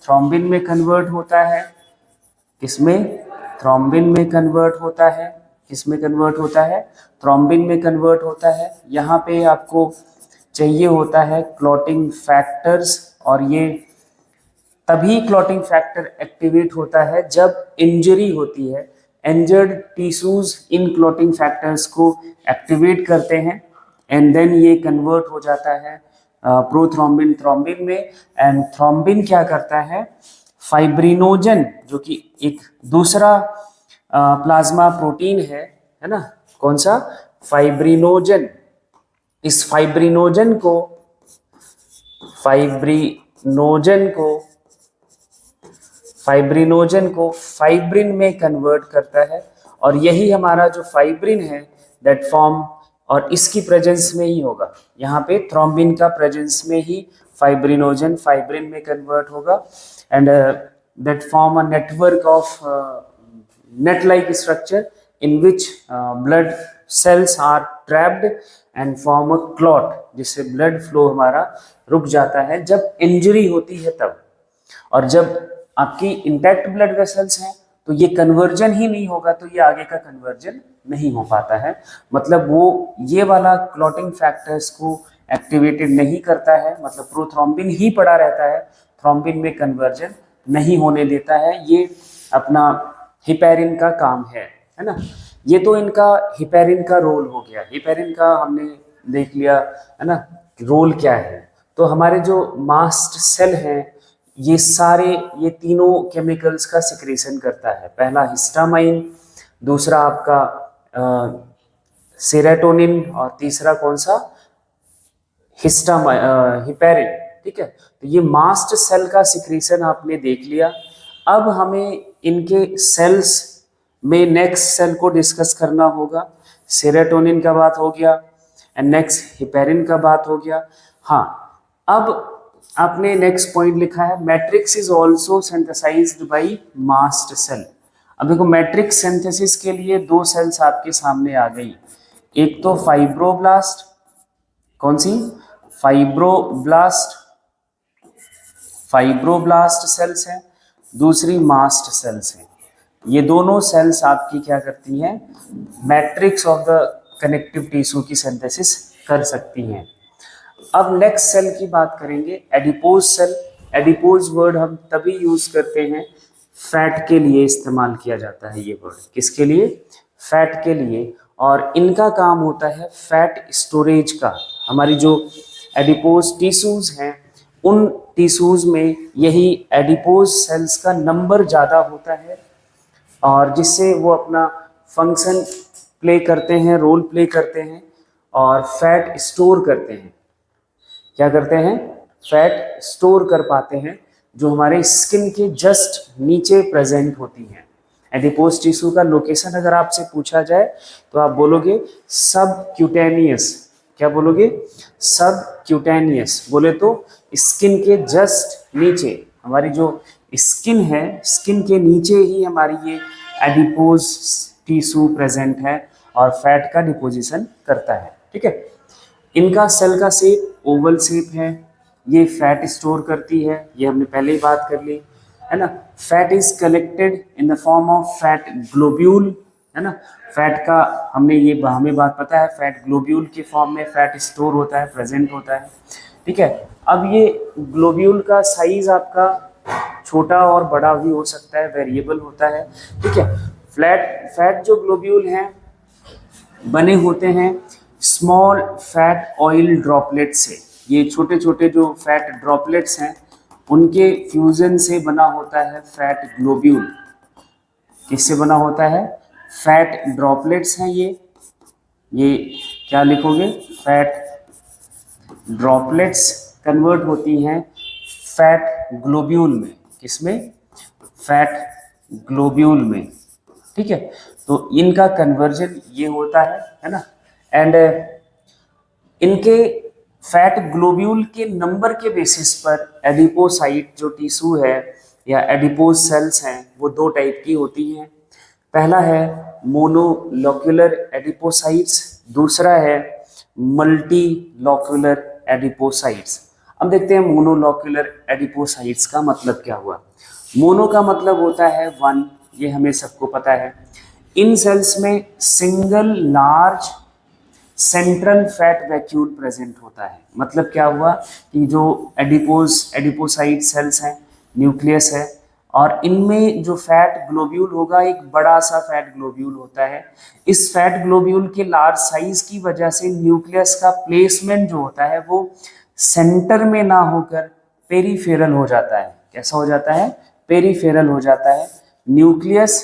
थ्रोम्बिन में कन्वर्ट होता है, किसमें? थ्रोम्बिन में कन्वर्ट होता है। किसमें कन्वर्ट होता है? थ्रोम्बिन में कन्वर्ट होता है। यहाँ पे आपको चाहिए होता है क्लॉटिंग फैक्टर्स, और ये तभी क्लॉटिंग फैक्टर एक्टिवेट होता है जब इंजरी होती है। इंजर्ड टिश्यूज इन क्लॉटिंग फैक्टर्स को एक्टिवेट करते हैं एंड देन ये कन्वर्ट हो जाता है प्रोथ्रोम्बिन थ्रोम्बिन में। एंड थ्रोम्बिन क्या करता है? फाइब्रिनोजन, जो कि एक दूसरा प्लाज्मा प्रोटीन है ना? कौन सा? फाइब्रिनोजन। इस फाइब्रिनोजन को फाइब्रिन में कन्वर्ट करता है, और यही हमारा जो फाइब्रिन है दैट फॉर्म, और इसकी प्रेजेंस में ही होगा, यहाँ पे थ्रोम्बिन का प्रेजेंस में ही फाइब्रिनोजन फाइब्रिन में कन्वर्ट होगा। And that form a network of net like structure in which blood cells are trapped and form a clot, जिससे ब्लड फ्लो हमारा रुक जाता है जब इंजरी होती है तब। और जब आपकी इंटैक्ट ब्लड वेसल्स हैं तो ये कन्वर्जन ही नहीं होगा, तो ये आगे का कन्वर्जन नहीं हो पाता है। मतलब वो ये वाला क्लॉटिंग फैक्टर्स को एक्टिवेटेड नहीं करता है, मतलब प्रोथ्रोम्बिन ही पड़ा रहता है, थ्रोम्बिन में कन्वर्जन नहीं होने देता है। ये अपना हिपैरिन का काम है ना? ये तो इनका हिपैरिन का रोल हो गया। हिपैरिन का हमने देख लिया है ना, रोल क्या है। तो हमारे जो मास्ट सेल हैं, ये सारे ये तीनों केमिकल्स का सिक्रेशन करता है। पहला हिस्टामाइन, दूसरा आपका सेरोटोनिन, और तीसरा कौन सा? हिपैरिन। ठीक है, तो ये मास्ट सेल का सिक्रेशन आपने देख लिया। अब हमें इनके सेल्स में नेक्स्ट सेल को डिस्कस करना होगा। सेरोटोनिन का बात हो गया एंड नेक्स्ट हिपैरिन का बात हो गया। हाँ, अब आपने नेक्स्ट पॉइंट लिखा है matrix is also synthesised by mast cell. अब देखो, मैट्रिक्स सिंथेसिस के लिए दो सेल्स आपके सामने आ गई। एक तो फाइब्रोब्लास्ट, कौन सी? फाइब्रोब्लास्ट सेल्स है, दूसरी मास्ट सेल्स हैं। ये दोनों सेल्स आपकी क्या करती हैं? Matrix of the connective tissue की सिंथेसिस कर सकती हैं। अब नेक्स्ट सेल की बात करेंगे, एडिपोज सेल। एडिपोज वर्ड हम तभी यूज करते हैं, फैट के लिए इस्तेमाल किया जाता है ये वर्ड। किसके लिए? फैट के लिए। और इनका काम होता है फैट स्टोरेज का। हमारी जो एडिपोज टिश्यूज हैं, उन टिश्यूज में यही एडिपोज सेल्स का नंबर ज़्यादा होता है, और जिससे वो अपना फंक्शन प्ले करते हैं, रोल प्ले करते हैं, और फैट स्टोर करते हैं। क्या करते हैं? फैट स्टोर कर पाते हैं, जो हमारे स्किन के जस्ट नीचे प्रेजेंट होती हैं। एडिपोज टिश्यू का लोकेशन अगर आपसे पूछा जाए तो आप बोलोगे सब क्यूटेनियस। क्या बोलोगे? सब क्यूटेनियस। बोले तो स्किन के जस्ट नीचे, हमारी जो स्किन है, स्किन के नीचे ही हमारी ये एडिपोज टिश्यू प्रेजेंट है और फैट का डिपोजिशन करता है। ठीक है, इनका सेल का शेप ओवल शेप है, ये फैट स्टोर करती है, ये हमने पहले ही बात कर ली है ना। Fat is collected in the form of fat globule, है ना। फैट का हमें बात पता है, फैट ग्लोब्यूल के फॉर्म में फैट स्टोर होता है, प्रेजेंट होता है। ठीक है, अब ये ग्लोब्यूल का साइज आपका छोटा और बड़ा भी हो सकता है, वेरिएबल होता है। ठीक है, फैट जो ग्लोब्यूल हैं बने होते हैं स्मॉल फैट ऑयल ड्रॉपलेट से। ये छोटे छोटे जो फैट ड्रॉपलेट्स हैं उनके फ्यूजन से बना होता है फैट ग्लोब्यूल। किससे बना होता है? फैट ड्रॉपलेट्स हैं ये क्या लिखोगे? फैट ड्रॉपलेट्स कन्वर्ट होती हैं फैट ग्लोब्यूल में। किसमें? फैट ग्लोब्यूल में। ठीक है, तो इनका कन्वर्जन ये होता है ना। एंड इनके फैट ग्लोब्यूल के नंबर के बेसिस पर एडिपोसाइट जो टिश्यू है या एडिपोज सेल्स हैं वो दो टाइप की होती हैं। पहला है मोनोलोक्यूलर एडिपोसाइट्स, दूसरा है मल्टीलोक्यूलर एडिपोसाइट्स। अब देखते हैं मोनोलोक्यूलर एडिपोसाइट्स का मतलब क्या हुआ। मोनो का मतलब होता है वन, ये हमें सबको पता है। इन सेल्स में single large central fat vacuole present होता है। मतलब क्या हुआ कि जो एडिपोसाइट सेल्स हैं, न्यूक्लियस है, और इनमें जो फैट ग्लोब्यूल होगा एक बड़ा सा फैट ग्लोब्यूल होता है। इस फैट ग्लोब्यूल के लार्ज साइज की वजह से न्यूक्लियस का प्लेसमेंट जो होता है वो सेंटर में ना होकर पेरीफेरल हो जाता है। कैसा हो जाता है? पेरीफेरल हो जाता है। Nucleus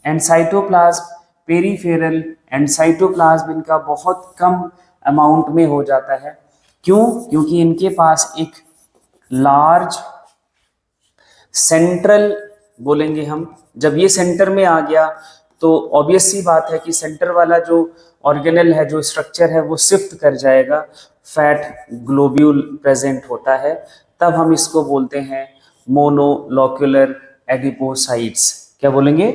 and cytoplasm, peripheral and cytoplasm इनका बहुत कम अमाउंट में हो जाता है। क्यों? क्योंकि इनके पास एक लार्ज सेंट्रल बोलेंगे हम, जब ये सेंटर में आ गया तो ऑब्वियस सी बात है कि सेंटर वाला जो ऑर्गेनल है, जो स्ट्रक्चर है, वो शिफ्ट कर जाएगा। फैट ग्लोब्यूल प्रेजेंट होता है, तब हम इसको बोलते हैं मोनोलोक्यूलर एडिपोसाइट्स। क्या बोलेंगे?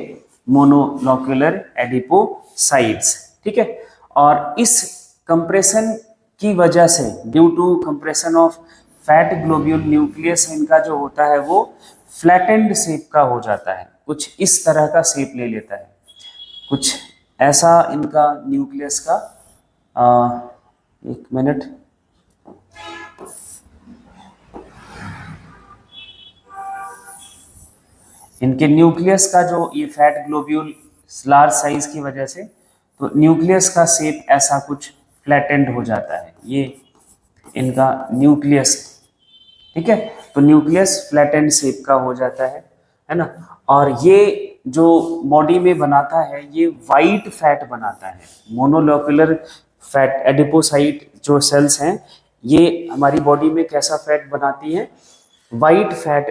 Monolocular adipocytes. ठीक है, और इस कंप्रेशन की वजह से, due to compression of fat globule, nucleus इनका जो होता है वो फ्लैटेंड शेप का हो जाता है, कुछ इस तरह का शेप ले लेता है, कुछ ऐसा इनका न्यूक्लियस का। एक मिनट, इनके न्यूक्लियस का जो ये फैट ग्लोब्यूल लार्ज साइज की वजह से, तो न्यूक्लियस का शेप ऐसा कुछ फ्लैटेंड हो जाता है। ये इनका न्यूक्लियस, ठीक है, तो न्यूक्लियस फ्लैटेंड शेप का हो जाता है ना। और ये जो बॉडी में बनाता है ये वाइट फैट बनाता है। मोनोलोक्यूलर फैट एडिपोसाइट जो सेल्स हैं ये हमारी बॉडी में कैसा फैट बनाती हैं? वाइट फैट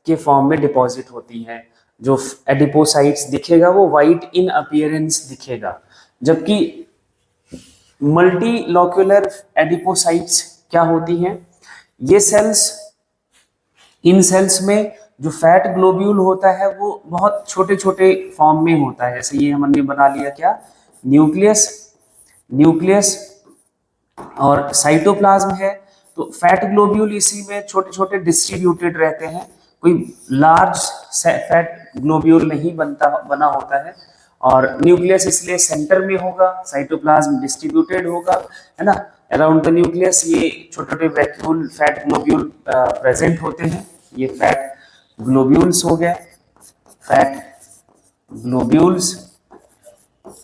के फॉर्म में डिपॉजिट होती हैं। जो एडिपोसाइट्स दिखेगा वो वाइट इन अपीयरेंस दिखेगा, जबकि मल्टीलोक्यूलर एडिपोसाइट्स क्या होती हैं? ये सेल्स, इन सेल्स में जो फैट ग्लोब्यूल होता है वो बहुत छोटे छोटे फॉर्म में होता है। जैसे ये हमने बना लिया क्या? न्यूक्लियस और साइटोप्लाज्म है, तो फैट ग्लोब्यूल इसी में छोटे छोटे डिस्ट्रीब्यूटेड रहते हैं, कोई लार्ज फैट ग्लोब्यूल नहीं बना होता है। और न्यूक्लियस इसलिए सेंटर में होगा, साइटोप्लाज्म डिस्ट्रीब्यूटेड होगा, है ना। अराउंड द न्यूक्लियस ये छोटे छोटे वैक्यूल फैट ग्लोब्यूल प्रेजेंट होते हैं। ये फैट ग्लोब्यूल्स हो गए, फैट ग्लोब्यूल्स,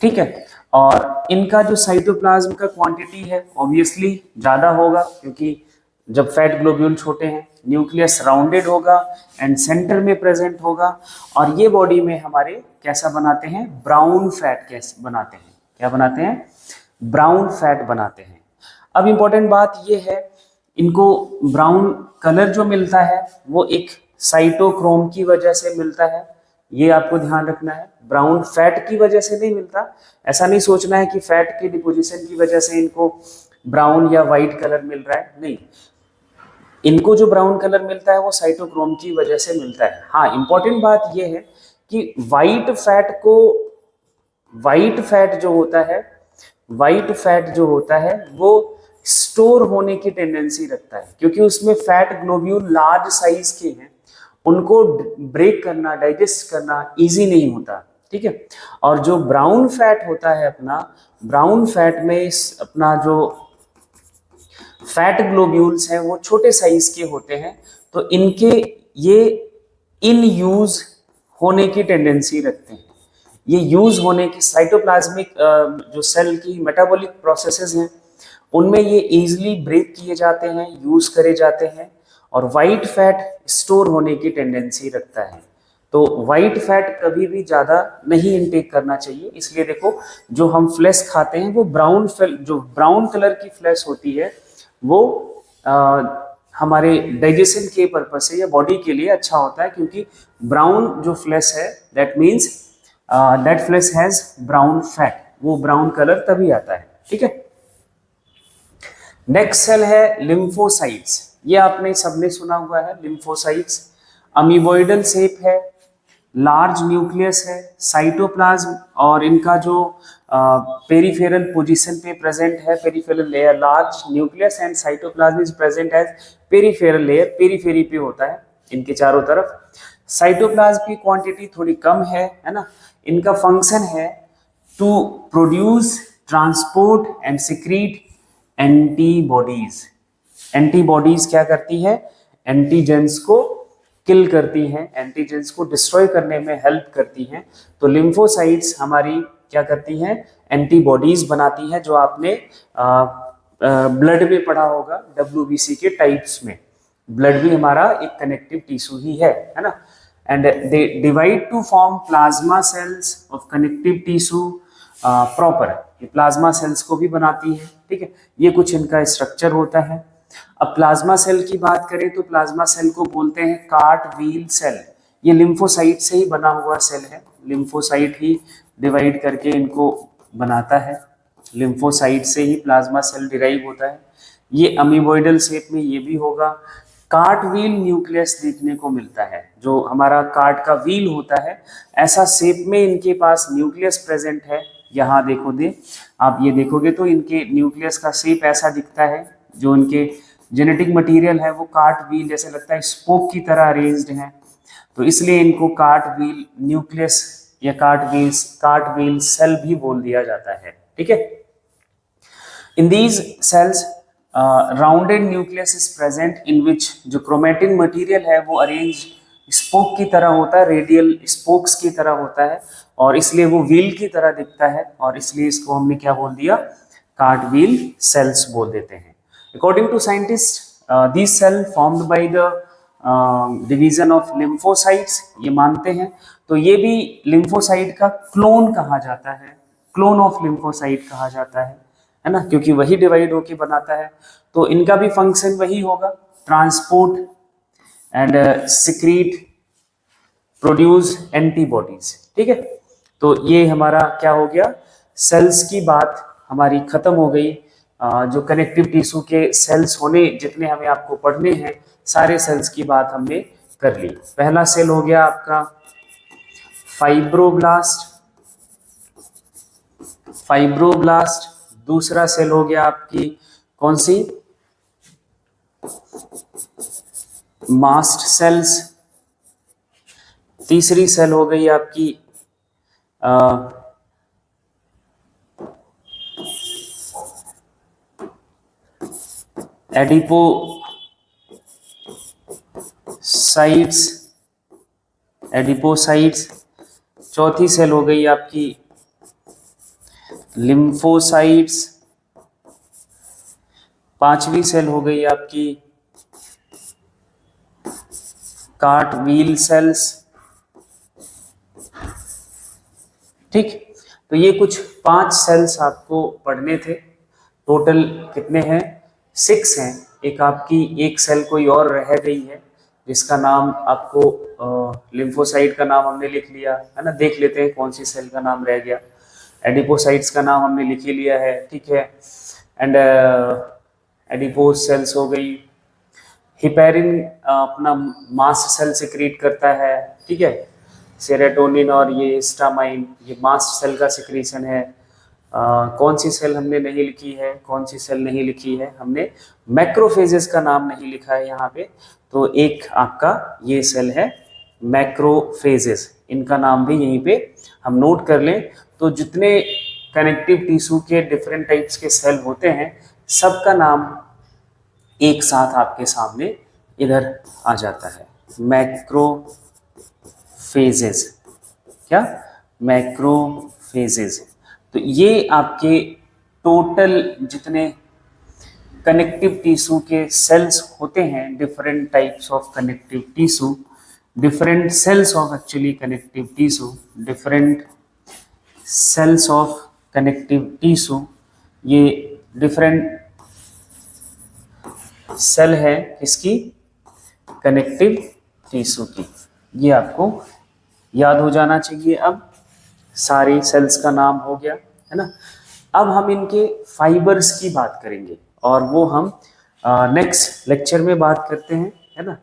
ठीक है। और इनका जो साइटोप्लाज्म का क्वांटिटी है ऑब्वियसली ज़्यादा होगा, क्योंकि जब फैट ग्लोब्यूल छोटे हैं, न्यूक्लियस राउंडेड होगा एंड सेंटर में प्रेजेंट होगा। और ये बॉडी में हमारे कैसा बनाते हैं? ब्राउन फैट कैसे बनाते हैं? क्या बनाते हैं? ब्राउन फैट बनाते हैं। अब इम्पोर्टेंट बात ये है, इनको ब्राउन कलर जो मिलता है वो एक साइटोक्रोम की वजह से मिलता है। ये आपको ध्यान रखना है। ब्राउन फैट की वजह से नहीं मिलता, ऐसा नहीं सोचना है कि फैट की डिपोजिशन की वजह से इनको ब्राउन या व्हाइट कलर मिल रहा है, नहीं। इनको जो ब्राउन कलर मिलता है वो साइटोक्रोम की वजह से मिलता है। हाँ, इंपॉर्टेंट बात ये है कि व्हाइट फैट जो होता है वो स्टोर होने की टेंडेंसी रखता है, क्योंकि उसमें फैट ग्लोब्यूल लार्ज साइज के हैं, उनको ब्रेक करना, डाइजेस्ट करना इजी नहीं होता, ठीक है। और जो ब्राउन फैट होता है अपना, ब्राउन फैट में अपना जो फैट ग्लोब्यूल्स हैं वो छोटे साइज के होते हैं, तो इनके ये इन यूज होने की टेंडेंसी रखते हैं। ये यूज होने की साइटोप्लाज्मिक जो सेल की मेटाबॉलिक प्रोसेसेस हैं उनमें ये इजीली ब्रेक किए जाते हैं, यूज करे जाते हैं, और वाइट फैट स्टोर होने की टेंडेंसी रखता है। तो वाइट फैट कभी भी ज़्यादा नहीं इनटेक करना चाहिए। इसलिए देखो, जो हम फ्लैश खाते हैं वो जो ब्राउन कलर की फ्लैश होती है वो हमारे डाइजेशन के पर्पज से या बॉडी के लिए अच्छा होता है, क्योंकि ब्राउन जो फ्लैश है that means that flesh has brown fat, वो ब्राउन कलर तभी आता है, ठीक है। नेक्स्ट सेल है लिम्फोसाइट्स। ये आपने सबने सुना हुआ है, लिम्फोसाइट्स अमीबॉइडल शेप है, लार्ज न्यूक्लियस है, साइटोप्लाज्म, और इनका जो पेरिफेरल पोजीशन पे प्रेजेंट है, peripheral layer, large nucleus and cytoplasm is present as peripheral layer, periphery पे होता है इनके चारों तरफ। साइटोप्लाज्म की क्वांटिटी थोड़ी कम है ना। इनका फंक्शन है to produce, transport and secrete antibodies. Antibodies क्या करती है? एंटीजेंस को किल करती हैं, एंटीजेंस को डिस्ट्रॉय करने में हेल्प करती हैं। तो लिम्फोसाइट्स हमारी क्या करती हैं? एंटीबॉडीज बनाती हैं, जो आपने ब्लड में पढ़ा होगा WBC के टाइप्स में। ब्लड भी हमारा एक कनेक्टिव टिश्यू ही है ना। And they divide two form plasma cells of connective tissue proper. ये प्लाज्मा सेल्स को भी बनाती है, ठीक है। ये कुछ इनका स्ट्रक्चर होता है। अब प्लाज्मा सेल की बात करें तो प्लाज्मा सेल को बोलते हैं कार्ट व्हील सेल। ये लिम्फोसाइट से ही बना हुआ सेल है, लिम्फोसाइट ही डिवाइड करके इनको बनाता है। लिम्फोसाइट से ही प्लाज्मा सेल डिराइव होता है। ये अमीबॉइडल शेप में ये भी होगा। कार्ट व्हील न्यूक्लियस देखने को मिलता है, जो हमारा कार्ट का व्हील होता है, ऐसा शेप में इनके पास न्यूक्लियस प्रेजेंट है। यहाँ देखो आप ये देखोगे तो इनके न्यूक्लियस का शेप ऐसा दिखता है। जो इनके जेनेटिक मटेरियल है वो कार्ट व्हील जैसे लगता है, स्पोक की तरह अरेंज्ड है, तो इसलिए इनको कार्ट व्हील न्यूक्लियस या कार्ट व्हील सेल भी बोल दिया जाता है, ठीक है। In these cells rounded nucleus is present in which जो क्रोमेटिन मटेरियल है वो अरेंज स्पोक की तरह होता है, रेडियल स्पोक्स की तरह होता है, और इसलिए वो व्हील की तरह दिखता है, और इसलिए इसको हमने क्या बोल दिया? कार्ट व्हील सेल्स बोल देते हैं। According to scientists, these cells formed by the division of lymphocytes, ये मानते हैं। तो ये भी लिम्फोसाइट का क्लोन कहा जाता है, क्लोन ऑफ लिम्फोसाइट कहा जाता है ना, क्योंकि वही डिवाइड होके बनाता है। तो इनका भी फंक्शन वही होगा, transport and secrete, produce antibodies, ठीक है। तो ये हमारा क्या हो गया? सेल्स की बात हमारी खत्म हो गई। जो कनेक्टिव टिश्यू के सेल्स होने जितने हमें आपको पढ़ने हैं, सारे सेल्स की बात हमने कर ली। पहला सेल हो गया आपका फाइब्रोब्लास्ट। दूसरा सेल हो गया आपकी कौन सी? Mast cells. तीसरी सेल हो गई आपकी एडिपोसाइट्स। चौथी सेल हो गई आपकी लिम्फोसाइट्स। पांचवी सेल हो गई आपकी कार्ट व्हील सेल्स, ठीक। तो ये कुछ 5 सेल्स आपको पढ़ने थे। टोटल कितने हैं? 6 हैं। एक आपकी एक सेल कोई और रह गई है, जिसका नाम आपको लिम्फोसाइट का नाम हमने लिख लिया है ना, देख लेते हैं कौन सी सेल का नाम रह गया। एडिपोसाइट्स का नाम हमने लिख ही लिया है, ठीक है। एंड एडिपोस सेल्स हो गई। हिपेरिन अपना मास्ट सेल सिक्रीट करता है, ठीक है। सेरोटोनिन और ये हिस्टामाइन ये मास्ट सेल का सिक्रीशन है। कौन सी सेल हमने नहीं लिखी है, कौन सी सेल नहीं लिखी है, हमने मैक्रोफेजेस का नाम नहीं लिखा है यहाँ पे, तो एक आपका ये सेल है मैक्रोफेजेस, इनका नाम भी यहीं पे हम नोट कर लें। तो जितने कनेक्टिव टिश्यू के डिफरेंट टाइप्स के सेल होते हैं सबका नाम एक साथ आपके सामने इधर आ जाता है, मैक्रोफेजेस। क्या? मैक्रोफेजेस। तो ये आपके टोटल जितने कनेक्टिव टिश्यू के सेल्स होते हैं, different types of connective tissue, different cells of actually connective tissue, different cells of connective tissue, ये डिफरेंट सेल है किसकी? कनेक्टिव टिश्यू की। ये आपको याद हो जाना चाहिए। अब सारी सेल्स का नाम हो गया है ना। अब हम इनके फाइबर्स की बात करेंगे और वो हम नेक्स्ट लेक्चर में बात करते हैं, है ना।